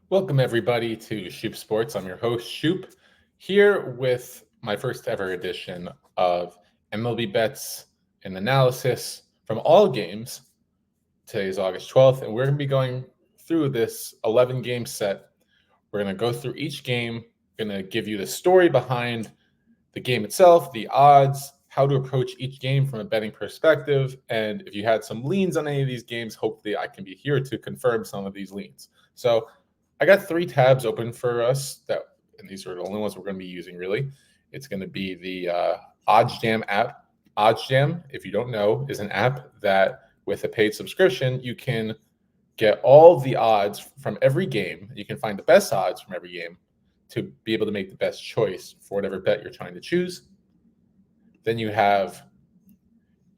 Welcome everybody to Shoop Sports. I'm your host Shoop, here with my first ever edition of MLB bets and analysis from all games. Today is August 12th, and we're going to be going through this 11 game set. We're going to go through each game, going to give you the story behind the game itself, the odds, how to approach each game from a betting perspective, and if you had some leans on any of these games, hopefully I can be here to confirm some of these leans. So I got three tabs open for us and these are the only ones we're going to be using really. It's going to be the OddsJam app. OddsJam, if you don't know, is an app that with a paid subscription, you can get all the odds from every game. You can find the best odds from every game to be able to make the best choice for whatever bet you're trying to choose. Then you have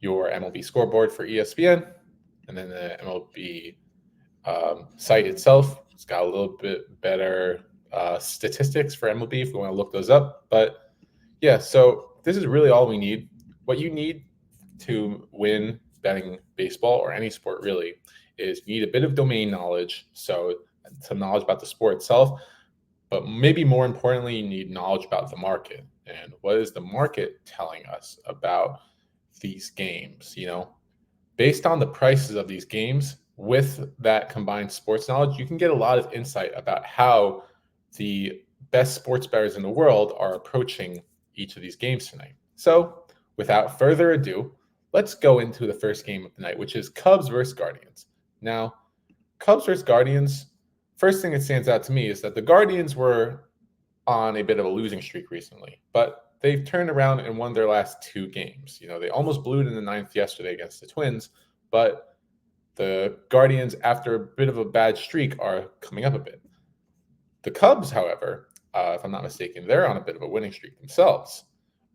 your MLB scoreboard for ESPN, and then the MLB site itself. It's got a little bit better statistics for MLB if we want to look those up. But yeah, so this is really all we need. What you need to win betting baseball or any sport really is you need a bit of domain knowledge, so some knowledge about the sport itself, but maybe more importantly, you need knowledge about the market and what is the market telling us about these games. Based on the prices of these games, with that combined sports knowledge, you can get a lot of insight about how the best sports bettors in the world are approaching each of these games tonight. So without further ado, let's go into the first game of the night, which is Cubs versus Guardians. Now, Cubs versus Guardians, first thing that stands out to me is that the Guardians were on a bit of a losing streak recently, but they've turned around and won their last two games. They almost blew it in the ninth yesterday against the Twins, but the Guardians, after a bit of a bad streak, are coming up a bit. The Cubs, however, if I'm not mistaken, they're on a bit of a winning streak themselves.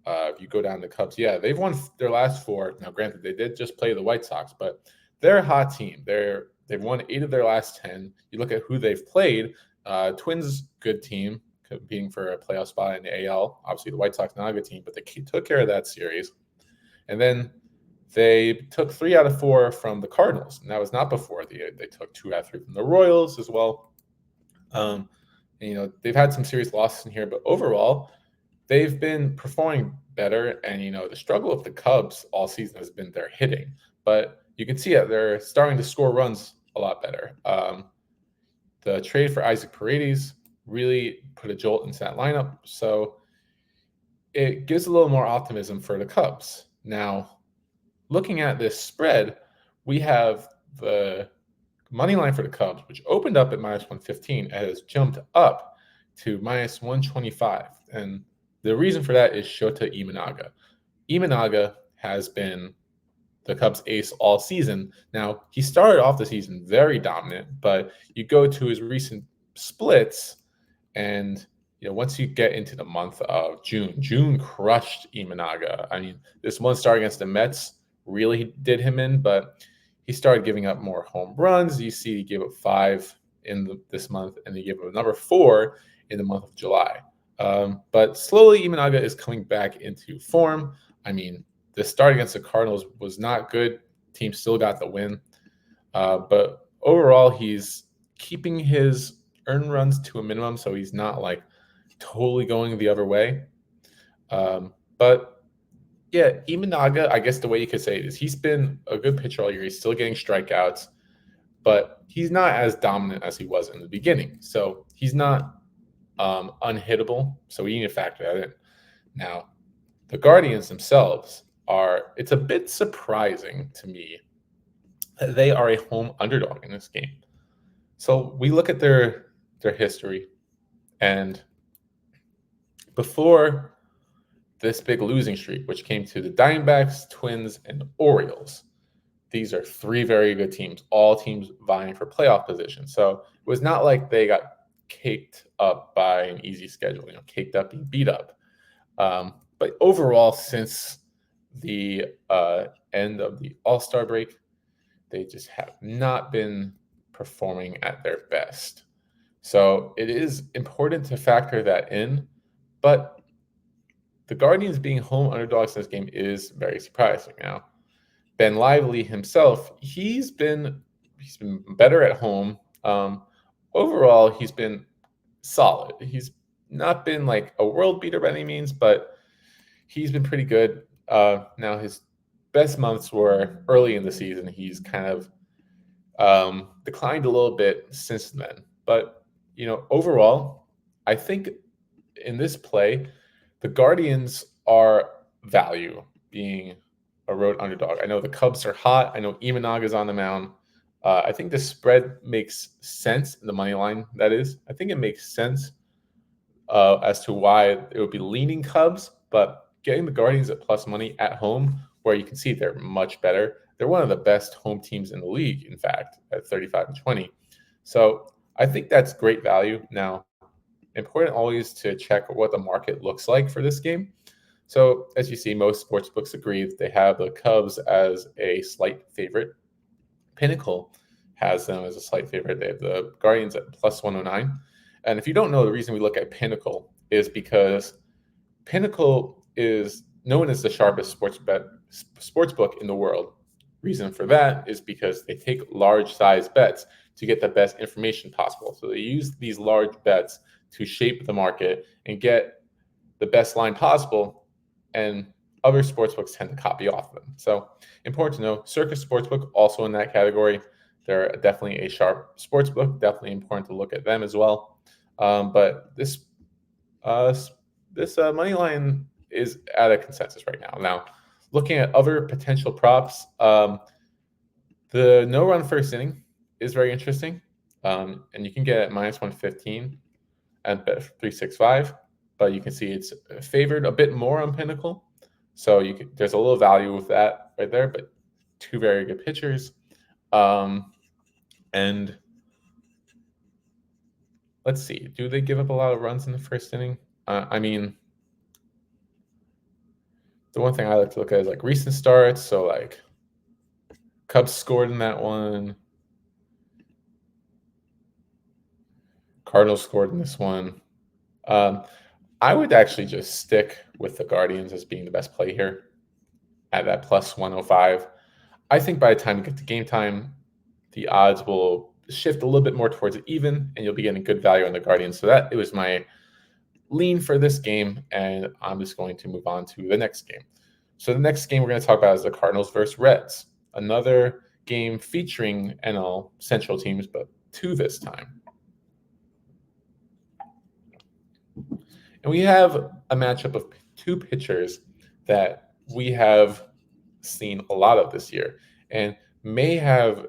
If you go down to Cubs, yeah, they've won their last four. Now, granted, they did just play the White Sox, but they're a hot team. They've won 8 of their last 10. You look at who they've played. Twins, good team, competing for a playoff spot in the AL. Obviously, the White Sox not a good team, but they took care of that series. And then they took 3 out of 4 from the Cardinals, and that was not before. They took 2 out of 3 from the Royals as well. And, they've had some serious losses in here, but overall, they've been performing better. And, the struggle of the Cubs all season has been their hitting. But you can see that they're starting to score runs a lot better. The trade for Isaac Paredes really put a jolt into that lineup. So it gives a little more optimism for the Cubs. Now, looking at this spread, we have the money line for the Cubs, which opened up at minus 115 and has jumped up to minus 125. And the reason for that is Shota Imanaga. Imanaga has been the Cubs ace all season. Now, he started off the season very dominant, but you go to his recent splits, and once you get into the month of June crushed Imanaga. I mean, this one start against the Mets really did him in, but he started giving up more home runs. You see he gave up 5 in this month, and he gave up another 4 in the month of July. But slowly, Imanaga is coming back into form. I mean, the start against the Cardinals was not good. Team still got the win. But overall, he's keeping his earned runs to a minimum, so he's not like totally going the other way. But yeah, Imanaga, I guess the way you could say it is he's been a good pitcher all year. He's still getting strikeouts, but he's not as dominant as he was in the beginning. So he's not unhittable. So we need to factor that in. Now, the Guardians themselves it's a bit surprising to me that they are a home underdog in this game. So we look at their history, and before this big losing streak, which came to the Diamondbacks, Twins, and Orioles, these are 3 very good teams, all teams vying for playoff position. So it was not like they got caked up by an easy schedule, caked up and beat up. But overall, since the end of the All-Star break, they just have not been performing at their best. So it is important to factor that in, but the Guardians being home underdogs in this game is very surprising. Now, Ben Lively himself, he's been better at home. overall, he's been solid. He's not been like a world beater by any means, but he's been pretty good. Now his best months were early in the season. He's kind of declined a little bit since then. But overall, I think in this play, the Guardians are value being a road underdog. I know the Cubs are hot. I know Imanaga is on the mound. I think the spread makes sense. The money line, that is. I think it makes sense as to why it would be leaning Cubs, but getting the Guardians at plus money at home, where you can see they're much better. They're one of the best home teams in the league, in fact, at 35-20. So I think that's great value. Now, important always to check what the market looks like for this game. So as you see, most sports books agree they have the Cubs as a slight favorite. Pinnacle has them as a slight favorite. They have the Guardians at plus 109. And if you don't know, the reason we look at Pinnacle is because Pinnacle is known as the sharpest sports book in the world. Reason for that is because they take large size bets to get the best information possible. So they use these large bets to shape the market and get the best line possible, and other sportsbooks tend to copy off of them. So important to know, Circus Sportsbook also in that category. They're definitely a sharp sportsbook, definitely important to look at them as well. But this money line is at a consensus right now. Now, looking at other potential props, the no-run first inning is very interesting, and you can get at minus 115 at Bet365, but you can see it's favored a bit more on Pinnacle. So there's a little value with that right there, but two very good pitchers. And let's see, do they give up a lot of runs in the first inning? I mean, the one thing I like to look at is like recent starts. So like Cubs scored in that one. Cardinals scored in this one. I would actually just stick with the Guardians as being the best play here at that plus 105. I think by the time we get to game time, the odds will shift a little bit more towards even, and you'll be getting good value on the Guardians. So it was my lean for this game, and I'm just going to move on to the next game. So the next game we're going to talk about is the Cardinals versus Reds, another game featuring NL Central teams, but two this time. And we have a matchup of two pitchers that we have seen a lot of this year and may have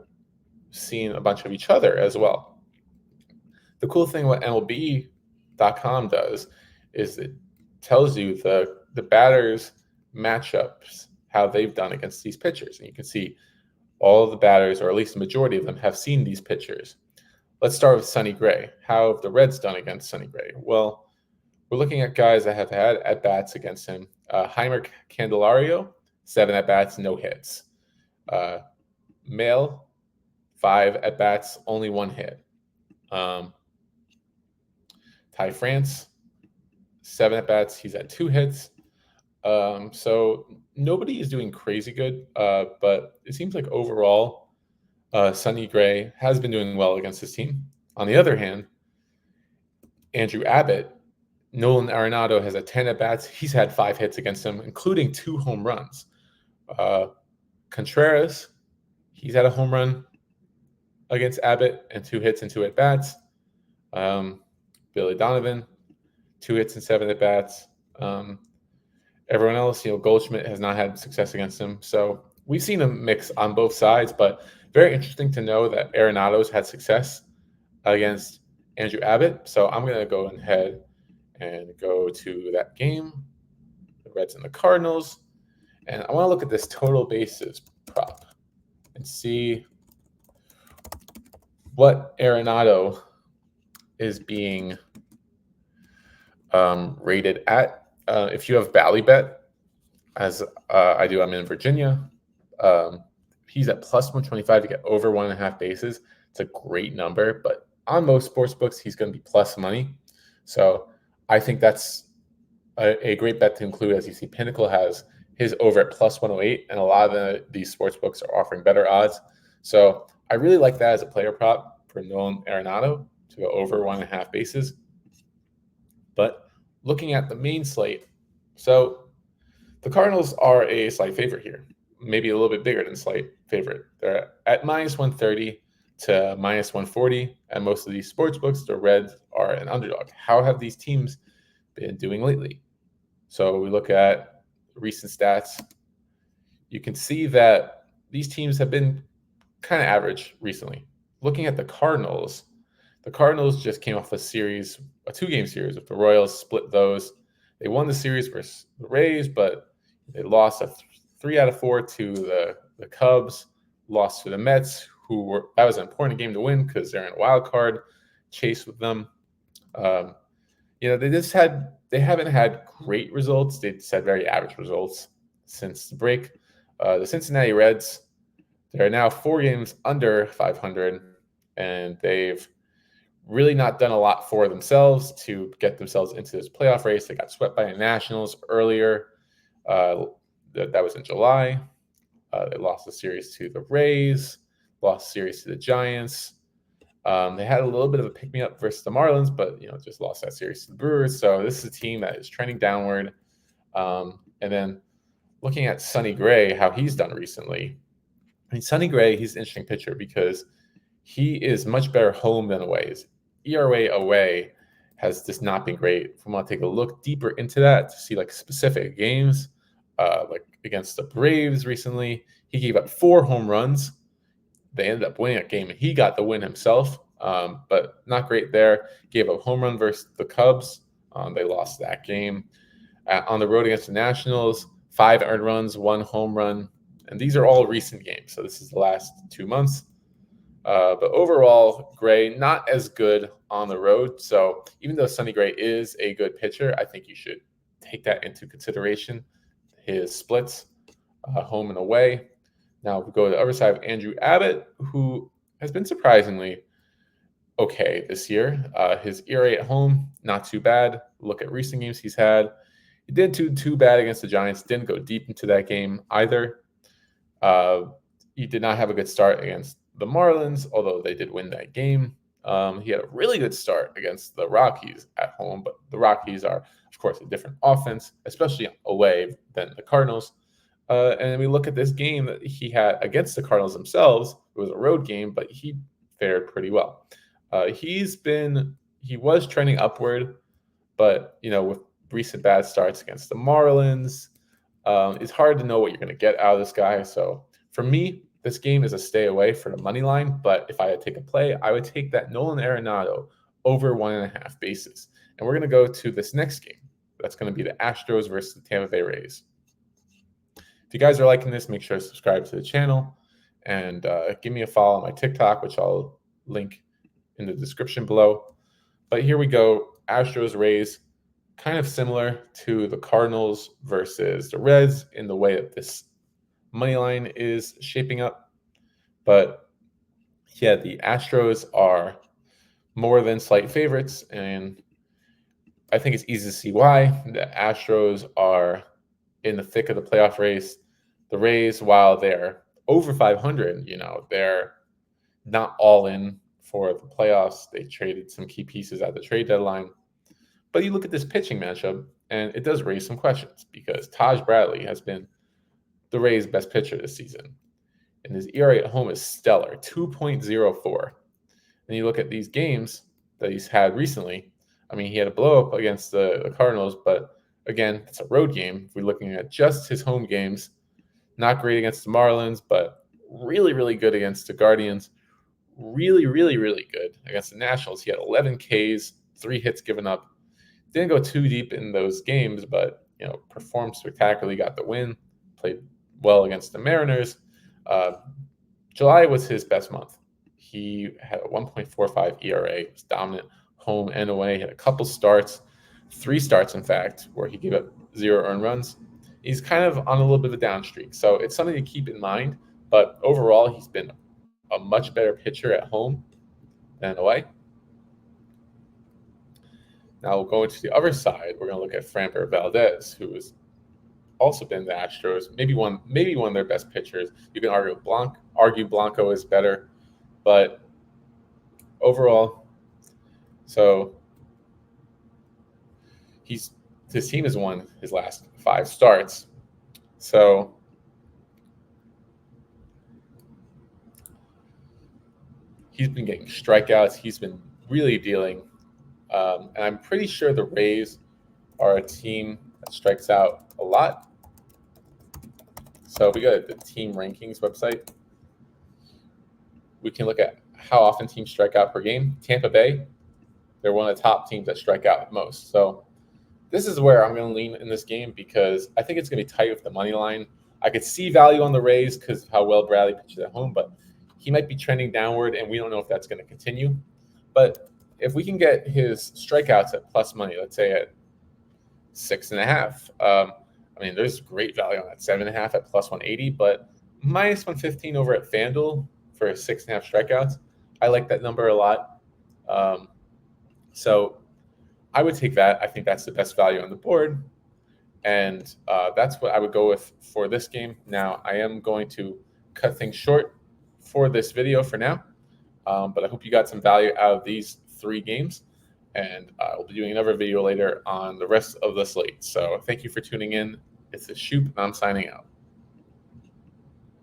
seen a bunch of each other as well. The cool thing what MLB.com does is it tells you the batters' matchups, how they've done against these pitchers. And you can see all of the batters, or at least the majority of them, have seen these pitchers. Let's start with Sonny Gray. How have the Reds done against Sonny Gray? Well, we're looking at guys that have had at-bats against him. Heimer Candelario, 7 at-bats, no hits. Male, 5 at-bats, only 1 hit. Ty France, 7 at-bats, he's had 2 hits. So nobody is doing crazy good, but it seems like overall, Sonny Gray has been doing well against his team. On the other hand, Andrew Abbott, Nolan Arenado has had 10 at-bats. He's had 5 hits against him, including 2 home runs. Contreras, he's had a home run against Abbott and 2 hits and 2 at-bats. Billy Donovan, 2 hits and 7 at-bats. Everyone else, Goldschmidt has not had success against him. So we've seen a mix on both sides, but very interesting to know that Arenado's had success against Andrew Abbott. So I'm going to go ahead and go to that game, the Reds and the Cardinals. And I want to look at this total bases prop and see what Arenado is being rated at. If you have Ballybet, as I do, I'm in Virginia. He's at plus 125 to get over 1.5 bases. It's a great number, but on most sports books, he's going to be plus money. So I think that's a great bet to include. As you see, Pinnacle has his over at plus 108, and a lot of these sports books are offering better odds. So I really like that as a player prop for Nolan Arenado, to go over 1.5 bases. But looking at the main slate, so the Cardinals are a slight favorite here, maybe a little bit bigger than slight favorite. They're at minus 130 to minus 140. At most of these sports books, the Reds are an underdog. How have these teams been doing lately? So we look at recent stats. You can see that these teams have been kind of average recently. Looking at the Cardinals just came off a 2-game series with the Royals, split those. They won the series versus the Rays, but they lost 3 out of 4 to the Cubs, lost to the Mets, that was an important game to win because they're in a wild card chase with them. They haven't had great results. They just had very average results since the break. The Cincinnati Reds, they're now 4 games under 500, and they've really not done a lot for themselves to get themselves into this playoff race. They got swept by the Nationals earlier. That was in July. They lost the series to the Rays, lost the series to the Giants. They had a little bit of a pick-me-up versus the Marlins, but just lost that series to the Brewers. So this is a team that is trending downward. And then looking at Sonny Gray, how he's done recently. I mean, Sonny Gray, he's an interesting pitcher because he is much better home than away. His ERA away has just not been great. If we want to take a look deeper into that to see like specific games, like against the Braves recently, he gave up 4 home runs. They ended up winning that game, and he got the win himself, but not great there. Gave up home run versus the Cubs. They lost that game. On the road against the Nationals, 5 earned runs, 1 home run. And these are all recent games, so this is the last 2 months. But overall, Gray not as good on the road. So even though Sonny Gray is a good pitcher, I think you should take that into consideration. His splits, home and away. Now we go to the other side of Andrew Abbott, who has been surprisingly okay this year. His ERA at home, not too bad. Look at recent games he's had. He didn't do too bad against the Giants. Didn't go deep into that game either. He did not have a good start against the Marlins, although they did win that game. He had a really good start against the Rockies at home, but the Rockies are, of course, a different offense, especially away than the Cardinals. And we look at this game that he had against the Cardinals themselves. It was a road game, but he fared pretty well. He was trending upward, but with recent bad starts against the Marlins, it's hard to know what you're going to get out of this guy. So for me, this game is a stay away for the money line. But if I had to take a play, I would take that Nolan Arenado over 1.5 bases. And we're going to go to this next game. That's going to be the Astros versus the Tampa Bay Rays. If you guys are liking this, make sure to subscribe to the channel and give me a follow on my TikTok, which I'll link in the description below. But here we go. Astros Rays, kind of similar to the Cardinals versus the Reds in the way that this money line is shaping up. But yeah, the Astros are more than slight favorites, and I think it's easy to see why. The Astros are in the thick of the playoff race. The Rays, while they're over 500, they're not all in for the playoffs. They traded some key pieces at the trade deadline. But you look at this pitching matchup, and it does raise some questions because Taj Bradley has been the Rays' best pitcher this season. And his ERA at home is stellar, 2.04. And you look at these games that he's had recently. I mean, he had a blow-up against the Cardinals, but again, it's a road game. If we're looking at just his home games, not great against the Marlins, but really, really good against the Guardians. Really, really, really good against the Nationals. He had 11 Ks, 3 hits given up. Didn't go too deep in those games, but performed spectacularly, got the win, played well against the Mariners. July was his best month. He had a 1.45 ERA, was dominant home and away. He had a couple starts, 3 starts, in fact, where he gave up 0 earned runs. He's kind of on a little bit of a down streak. So it's something to keep in mind. But overall, he's been a much better pitcher at home than away. Now we'll go into the other side. We're going to look at Framber Valdez, who has also been the Astros, maybe one of their best pitchers. You can argue Blanco is better, but overall, So his team has won his last 5 starts. So he's been getting strikeouts. He's been really dealing. And I'm pretty sure the Rays are a team that strikes out a lot. So if we go to the team rankings website, we can look at how often teams strike out per game. Tampa Bay, they're one of the top teams that strike out most. So this is where I'm going to lean in this game because I think it's going to be tight with the money line. I could see value on the Rays because of how well Bradley pitches at home, but he might be trending downward, and we don't know if that's going to continue. But if we can get his strikeouts at plus money, let's say at 6.5, I mean, there's great value on that. 7.5 at plus 180, but minus 115 over at FanDuel for 6.5 strikeouts. I like that number a lot. So I would take that. I think that's the best value on the board. And that's what I would go with for this game. Now, I am going to cut things short for this video for now. But I hope you got some value out of these 3 games. And I'll be doing another video later on the rest of the slate. So thank you for tuning in. It's the Shoop, and I'm signing out.